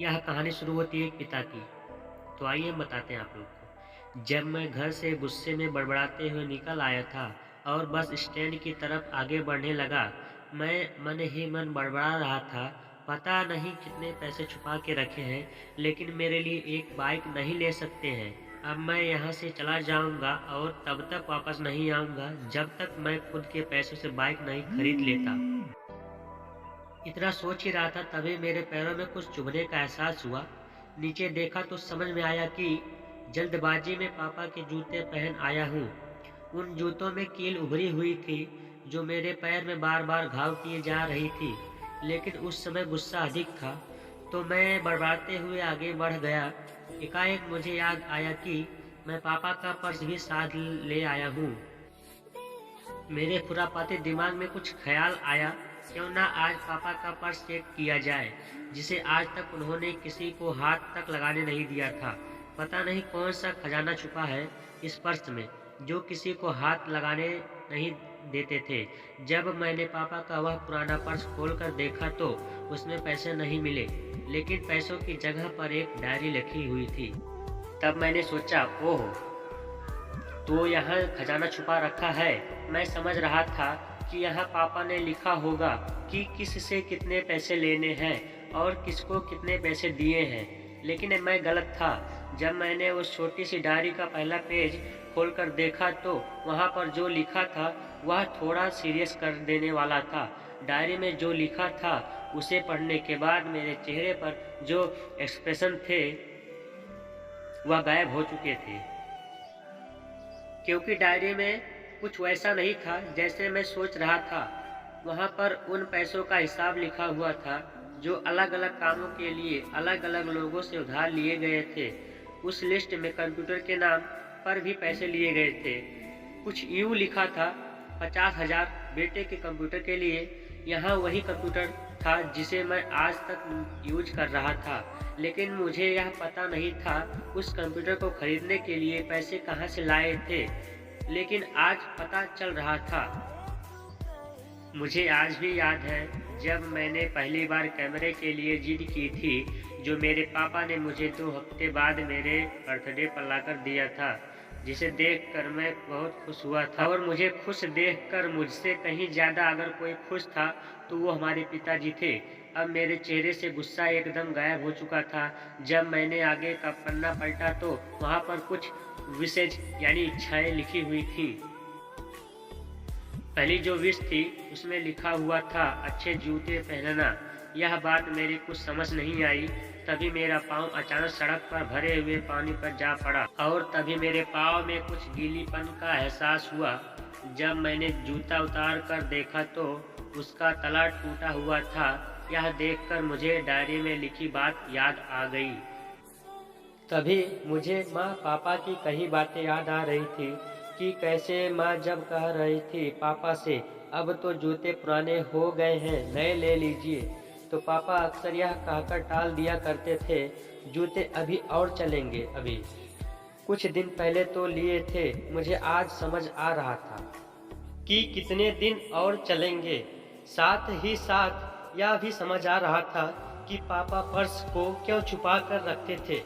यह कहानी शुरू होती है एक पिता की। तो आइए हम बताते हैं आप लोग को। जब मैं घर से गुस्से में बड़बड़ाते हुए निकल आया था और बस स्टैंड की तरफ आगे बढ़ने लगा, मैं मन ही मन बड़बड़ा रहा था। पता नहीं कितने पैसे छुपा के रखे हैं, लेकिन मेरे लिए एक बाइक नहीं ले सकते हैं। अब मैं यहाँ से चला जाऊँगा और तब तक वापस नहीं आऊँगा जब तक मैं खुद के पैसों से बाइक नहीं खरीद लेता। इतना सोच ही रहा था तभी मेरे पैरों में कुछ चुभने का एहसास हुआ। नीचे देखा तो समझ में आया कि जल्दबाजी में पापा के जूते पहन आया हूँ। उन जूतों में कील उभरी हुई थी जो मेरे पैर में बार बार घाव किए जा रही थी। लेकिन उस समय गुस्सा अधिक था तो मैं बड़बड़ाते हुए आगे बढ़ गया। एकाएक मुझे याद आया कि मैं पापा का पर्स भी साथ ले आया हूँ। मेरे खुरापाती दिमाग में कुछ ख्याल आया, क्यों ना आज पापा का पर्स चेक किया जाए, जिसे आज तक उन्होंने किसी को हाथ तक लगाने नहीं दिया था। पता नहीं कौन सा खजाना छुपा है इस पर्स में, जो किसी को हाथ लगाने नहीं देते थे। जब मैंने पापा का वह पुराना पर्स खोलकर देखा तो उसमें पैसे नहीं मिले, लेकिन पैसों की जगह पर एक डायरी लिखी हुई थी। तब मैंने सोचा, ओह, तो यहाँ खजाना छुपा रखा है। मैं समझ रहा था कि यहाँ पापा ने लिखा होगा कि किससे कितने पैसे लेने हैं और किसको कितने पैसे दिए हैं, लेकिन मैं गलत था। जब मैंने उस छोटी सी डायरी का पहला पेज खोलकर देखा तो वहाँ पर जो लिखा था वह थोड़ा सीरियस कर देने वाला था। डायरी में जो लिखा था उसे पढ़ने के बाद मेरे चेहरे पर जो एक्सप्रेशन थे वह गायब हो चुके थे, क्योंकि डायरी में कुछ वैसा नहीं था जैसे मैं सोच रहा था। वहाँ पर उन पैसों का हिसाब लिखा हुआ था जो अलग अलग कामों के लिए अलग अलग लोगों से उधार लिए गए थे। उस लिस्ट में कंप्यूटर के नाम पर भी पैसे लिए गए थे। कुछ यूँ लिखा था, 50,000 बेटे के कंप्यूटर के लिए। यहाँ वही कंप्यूटर था जिसे मैं आज तक यूज कर रहा था, लेकिन मुझे यह पता नहीं था उस कंप्यूटर को खरीदने के लिए पैसे कहाँ से लाए थे। लेकिन आज पता चल रहा था। मुझे आज भी याद है जब मैंने पहली बार कैमरे के लिए जिद की थी, जो मेरे पापा ने मुझे 2 हफ्ते बाद मेरे बर्थडे पर लाकर दिया था, जिसे देखकर मैं बहुत खुश हुआ था। और मुझे खुश देखकर मुझसे कहीं ज़्यादा अगर कोई खुश था तो वो हमारे पिताजी थे। अब मेरे चेहरे से गुस्सा एकदम गायब हो चुका था। जब मैंने आगे का पन्ना पलटा तो वहाँ पर कुछ विशेष यानी इच्छाएं लिखी हुई थी। पहली जो विश थी उसमें लिखा हुआ था, अच्छे जूते पहनना। यह बात मेरी कुछ समझ नहीं आई। तभी मेरा पाँव अचानक सड़क पर भरे हुए पानी पर जा पड़ा और तभी मेरे पाँव में कुछ गीलीपन का एहसास हुआ। जब मैंने जूता उतार कर देखा तो उसका तला टूटा हुआ था। यह देखकर मुझे डायरी में लिखी बात याद आ गई। तभी मुझे माँ पापा की कही बातें याद आ रही थी कि कैसे माँ जब कह रही थी पापा से, अब तो जूते पुराने हो गए हैं, नए ले लीजिए, तो पापा अक्सर यह कहकर टाल दिया करते थे, जूते अभी और चलेंगे। अभी कुछ दिन पहले तो लिए थे। मुझे आज समझ आ रहा था कि कितने दिन और चलेंगे। साथ ही साथ यह भी समझ आ रहा था कि पापा पर्स को क्यों छुपा कर रखते थे।